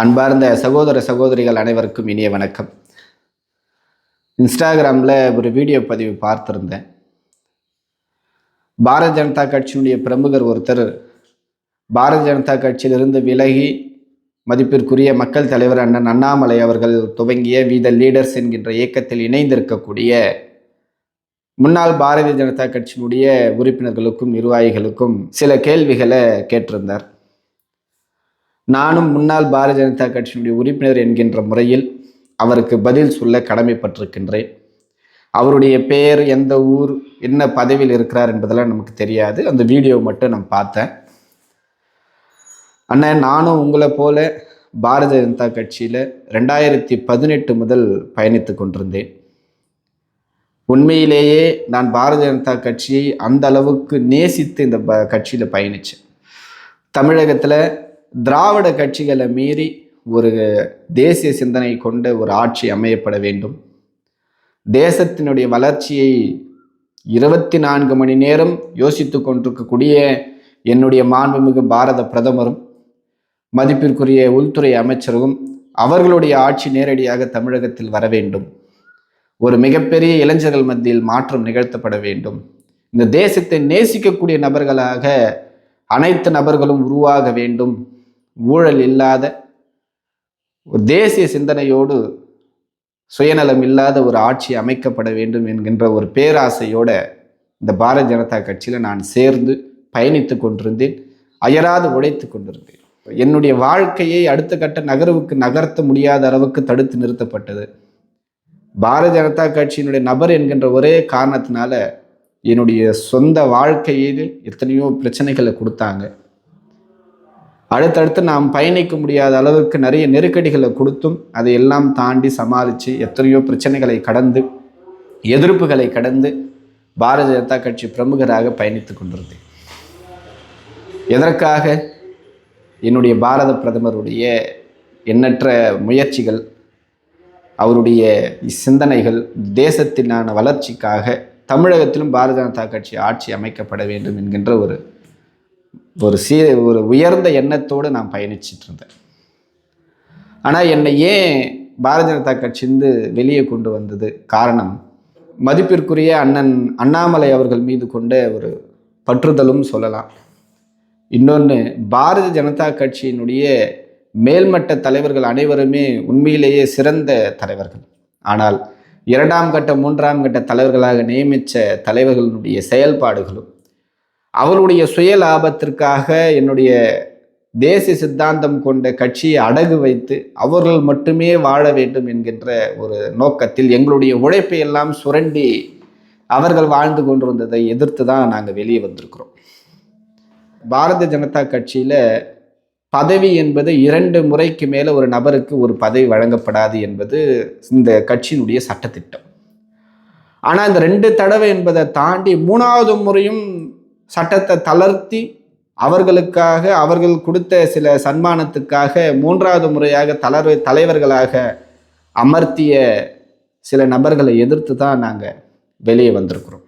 அன்பார்ந்த சகோதர சகோதரிகள் அனைவருக்கும் இனிய வணக்கம். இன்ஸ்டாகிராமில் ஒரு வீடியோ பதிவு பார்த்துருந்தேன். பாரதிய ஜனதா கட்சியினுடைய பிரமுகர் ஒருத்தர் பாரதிய ஜனதா கட்சியிலிருந்து விலகி மதிப்பிற்குரிய மக்கள் தலைவர் அண்ணன் அண்ணாமலை அவர்கள் துவங்கிய வி த லீடர்ஸ் என்கின்ற இயக்கத்தில் இணைந்திருக்கக்கூடிய முன்னாள் பாரதிய ஜனதா கட்சியினுடைய உறுப்பினர்களுக்கும் நிர்வாகிகளுக்கும் சில கேள்விகளை கேட்டிருந்தார். நானும் முன்னாள் பாரதிய ஜனதா கட்சியினுடைய உறுப்பினர் என்கின்ற முறையில் அவருக்கு பதில் சொல்ல கடமைப்பட்டிருக்கின்றேன். அவருடைய பெயர், எந்த ஊர், என்ன பதவியில் இருக்கிறார் என்பதெல்லாம் நமக்கு தெரியாது. அந்த வீடியோ மட்டும் நான் பார்த்தேன். அண்ணன், நானும் உங்களை போல பாரதிய ஜனதா கட்சியில் 2018 முதல் பயணித்து கொண்டிருந்தேன். உண்மையிலேயே நான் பாரதிய ஜனதா கட்சியை அந்த அளவுக்கு நேசித்து இந்த கட்சியில் பயணித்தேன். தமிழகத்தில் திராவிட கட்சிகளை மீறி ஒரு தேசிய சிந்தனை கொண்ட ஒரு ஆட்சி அமையப்பட வேண்டும். தேசத்தினுடைய வளர்ச்சியை 24 மணி நேரம் யோசித்து கொண்டிருக்கக்கூடிய என்னுடைய மாண்புமிகு பாரத பிரதமரும் மதிப்பிற்குரிய உள்துறை அமைச்சரும் அவர்களுடைய ஆட்சி நேரடியாக தமிழகத்தில் வர வேண்டும். ஒரு மிகப்பெரிய இளைஞர்கள் மத்தியில் மாற்றம் நிகழ்த்தப்பட வேண்டும். இந்த தேசத்தை நேசிக்கக்கூடிய நபர்களாக அனைத்து நபர்களும் உருவாக வேண்டும். ஊழல் இல்லாத ஒரு தேசிய சிந்தனையோடு சுயநலம் இல்லாத ஒரு ஆட்சி அமைக்கப்பட வேண்டும் என்கின்ற ஒரு பேராசையோட இந்த பாரதிய ஜனதா கட்சியில் நான் சேர்ந்து பயணித்து கொண்டிருந்தேன். அயராது உழைத்து கொண்டிருந்தேன். என்னுடைய வாழ்க்கையை அடுத்த கட்ட நகர்வுக்கு நகர்த்த முடியாத அளவுக்கு தடுத்து நிறுத்தப்பட்டது. பாரதிய ஜனதா கட்சியினுடைய நபர் என்கின்ற ஒரே காரணத்தினால என்னுடைய சொந்த வாழ்க்கையில் எத்தனையோ பிரச்சனைகளை கொடுத்தாங்க. அடுத்தடுத்து நாம் பயணிக்க முடியாத அளவுக்கு நிறைய நெருக்கடிகளை கொடுத்தும் அதையெல்லாம் தாண்டி சமாளித்து எத்தனையோ பிரச்சனைகளை கடந்து, எதிர்ப்புகளை கடந்து பாரதிய ஜனதா கட்சி பிரமுகராக பயணித்து கொண்டிருந்தேன். எதற்காக? என்னுடைய பாரத பிரதமருடைய எண்ணற்ற முயற்சிகள், அவருடைய சிந்தனைகள், தேசத்தினான வளர்ச்சிக்காக தமிழகத்திலும் பாரதிய ஜனதா கட்சி ஆட்சி அமைக்கப்பட வேண்டும் என்கின்ற ஒரு உயர்ந்த எண்ணத்தோடு நான் பயணிச்சிட்டு இருந்தேன். ஆனால் என்னை ஏன் பாரதிய ஜனதா கட்சியிலிருந்து வெளியே கொண்டு வந்தது காரணம், மதிப்பிற்குரிய அண்ணன் அண்ணாமலை அவர்கள் மீது கொண்ட ஒரு பற்றுதலும் சொல்லலாம். இன்னொன்று, பாரதிய ஜனதா கட்சியினுடைய மேல்மட்ட தலைவர்கள் அனைவருமே உண்மையிலேயே சிறந்த தலைவர்கள். ஆனால் 2ஆம் கட்ட 3ஆம் கட்ட தலைவர்களாக நியமித்த தலைவர்களுடைய செயல்பாடுகளும் அவருடைய சுய லாபத்திற்காக என்னுடைய தேசிய சித்தாந்தம் கொண்ட கட்சியை அடகு வைத்து அவர்கள் மட்டுமே வாழ வேண்டும் என்கின்ற ஒரு நோக்கத்தில் எங்களுடைய உழைப்பை எல்லாம் சுரண்டி அவர்கள் வாழ்ந்து கொண்டிருந்ததை எதிர்த்து தான் நாங்கள் வெளியே வந்திருக்கிறோம். பாரதிய ஜனதா கட்சியில் பதவி என்பது 2 முறைக்கு மேலே ஒரு நபருக்கு ஒரு பதவி வழங்கப்படாது என்பது இந்த கட்சியினுடைய சட்டத்திட்டம். ஆனால் இந்த 2 தடவை என்பதை தாண்டி 3வது முறையும் சட்டத்தை தளர்த்தி அவர்களுக்காக, அவர்கள் கொடுத்த சில சன்மானத்துக்காக 3வது முறையாக தலைவர்களாக அமர்த்திய சில நபர்களை எதிர்த்து தான் நாங்கள் வெளியே வந்திருக்கிறோம்.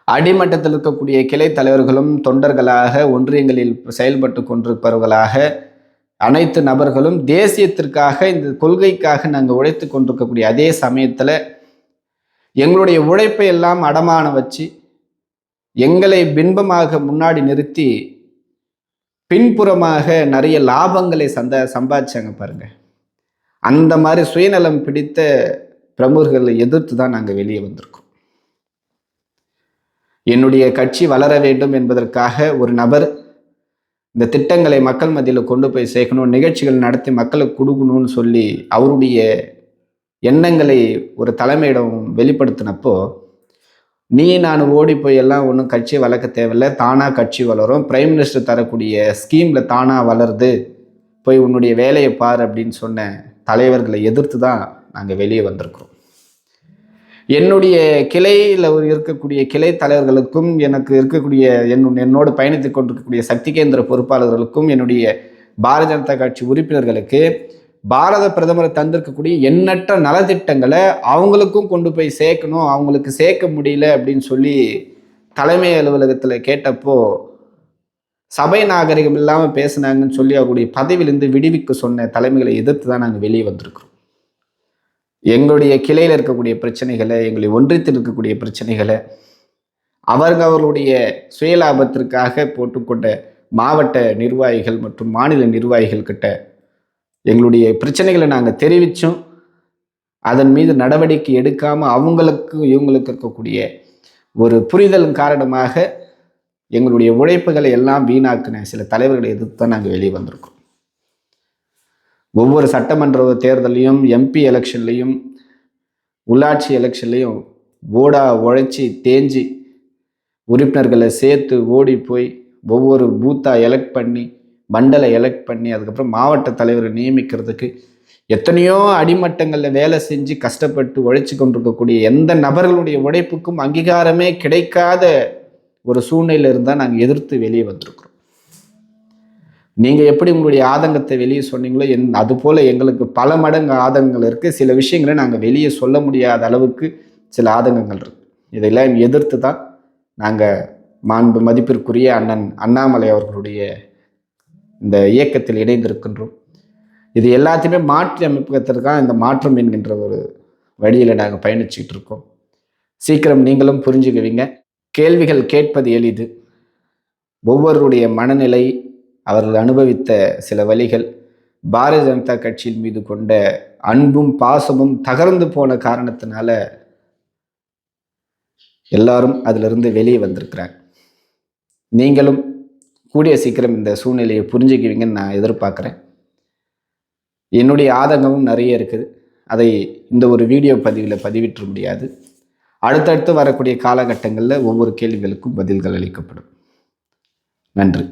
அடிமட்டத்தில் இருக்கக்கூடிய கிளை தலைவர்களும் தொண்டர்களாக, ஒன்றியங்களில் செயல்பட்டு கொண்டிருப்பவர்களாக அனைத்து நபர்களும் தேசியத்திற்காக, இந்த கொள்கைக்காக நாங்கள் உழைத்து கொண்டிருக்கக்கூடிய அதே சமயத்தில் எங்களுடைய உழைப்பை எல்லாம் அடமான வச்சு எங்களை பின்பமாக முன்னாடி நிறுத்தி பின்புறமாக நிறைய லாபங்களை சம்பாதிச்சாங்க பாருங்க. அந்த மாதிரி சுயநலம் பிடித்த பிரமுகர்களை எதிர்த்து தான் நாங்கள் வெளியே வந்திருக்கோம். என்னுடைய கட்சி வளர வேண்டும் என்பதற்காக ஒரு நபர் இந்த திட்டங்களை மக்கள் மத்தியில் கொண்டு போய் சேர்க்கணும், நிகழ்ச்சிகள் நடத்தி மக்களுக்கு கொடுக்கணும்னு சொல்லி அவருடைய எண்ணங்களை ஒரு தலைமையிடம் வெளிப்படுத்தினப்போ, நீ நான் ஓடி போய் எல்லாம் ஒன்றும் கட்சி வளர்க்க தேவையில்லை, தானாக கட்சி வளரும், பிரைம் மினிஸ்டர் தரக்கூடிய ஸ்கீமில் தானாக வளருது, போய் உன்னுடைய வேலையை பார் அப்படின்னு சொன்ன தலைவர்களை எதிர்த்து தான் நாங்கள் வெளியே வந்திருக்கிறோம். என்னுடைய கிளையில் இருக்கக்கூடிய கிளை தலைவர்களுக்கும், எனக்கு இருக்கக்கூடிய என்னோடு பயணித்து கொண்டிருக்கக்கூடிய சக்தி கேந்திர பொறுப்பாளர்களுக்கும், என்னுடைய பாரதிய ஜனதா கட்சி உறுப்பினர்களுக்கு பாரத பிரதமர் தந்திருக்கக்கூடிய எண்ணற்ற நலத்திட்டங்களை அவங்களுக்கும் கொண்டு போய் சேர்க்கணும், அவங்களுக்கு சேர்க்க முடியல அப்படின்னு சொல்லி தலைமை அலுவலகத்தில் கேட்டப்போ சபை நாகரிகம் இல்லாமல் பேசினாங்கன்னு சொல்லி அவருடைய பதவியிலிருந்து விடுவிக்க சொன்ன தலைமைகளை எதிர்த்து தான் நாங்கள் வெளியே வந்திருக்கிறோம். எங்களுடைய கிளையில் இருக்கக்கூடிய பிரச்சனைகளை, எங்களை ஒன்றியத்தில் இருக்கக்கூடிய பிரச்சனைகளை அவர்களுடைய சுயலாபத்திற்காக போட்டுக்கொண்ட மாவட்ட நிர்வாகிகள் மற்றும் மாநில நிர்வாகிகள் கிட்ட எங்களுடைய பிரச்சனைகளை நாங்கள் தெரிவித்தோம். அதன் மீது நடவடிக்கை எடுக்காமல் அவங்களுக்கு இவங்களுக்கு இருக்கக்கூடிய ஒரு புரிதலின் காரணமாக எங்களுடைய உழைப்புகளை எல்லாம் வீணாக்கின சில தலைவர்களை எதிர்த்து தான் நாங்கள் வெளியே வந்திருக்கிறோம். ஒவ்வொரு சட்டமன்ற தேர்தலையும், எம்பி எலெக்ஷன்லையும், உள்ளாட்சி எலெக்ஷன்லையும் உழைச்சி தேஞ்சி உறுப்பினர்களை சேர்த்து ஓடி போய் ஒவ்வொரு பூத்தாக எலெக்ட் பண்ணி, மண்டலை எலெக்ட் பண்ணி, அதுக்கப்புறம் மாவட்ட தலைவரை நியமிக்கிறதுக்கு எத்தனையோ அடிமட்டங்களில் வேலை செஞ்சு கஷ்டப்பட்டு உழைச்சி கொண்டிருக்கக்கூடிய எந்த நபர்களுடைய உழைப்புக்கும் அங்கீகாரமே கிடைக்காத ஒரு சூழ்நிலையில் இருந்தால் நாங்கள் எதிர்த்து வெளியே வந்திருக்கிறோம். நீங்கள் எப்படி உங்களுடைய ஆதங்கத்தை வெளியே சொன்னீங்களோ அதுபோல் எங்களுக்கு பல மடங்கு ஆதங்கங்கள் இருக்குது. சில விஷயங்களை நாங்கள் வெளியே சொல்ல முடியாத அளவுக்கு சில ஆதங்கங்கள் இருக்குது. இதெல்லாம் எதிர்த்து தான் நாங்கள் மதிப்பிற்குரிய அண்ணன் அண்ணாமலை அவர்களுடைய இந்த இயக்கத்தில் இணைந்திருக்கின்றோம். இது எல்லாத்தையுமே மாற்றி அமைப்பதற்காக இந்த மாற்றம் என்கின்ற ஒரு வழியில் நாங்கள் பயணிச்சுக்கிட்டு இருக்கோம். சீக்கிரம் நீங்களும் புரிஞ்சுக்குவீங்க. கேள்விகள் கேட்பது எளிது. ஒவ்வொருடைய மனநிலை, அவர்கள் அனுபவித்த சில வழிகள், பாரதிய ஜனதா கட்சியின் மீது கொண்ட அன்பும் பாசமும் தகர்ந்து போன காரணத்தினால எல்லாரும் அதிலிருந்து வெளியே வந்திருக்கிறாங்க. நீங்களும் கூடிய சீக்கிரம் இந்த சூழ்நிலையை புரிஞ்சுக்குவீங்கன்னு நான் எதிர்பார்க்குறேன். என்னுடைய ஆதங்கமும் நிறைய இருக்குது. அதை இந்த ஒரு வீடியோ பதிவில் பதிவிட்ட முடியாது. அடுத்தடுத்து வரக்கூடிய காலகட்டங்களில் ஒவ்வொரு கேள்விகளுக்கும் பதில்கள் அளிக்கப்படும். நன்றி.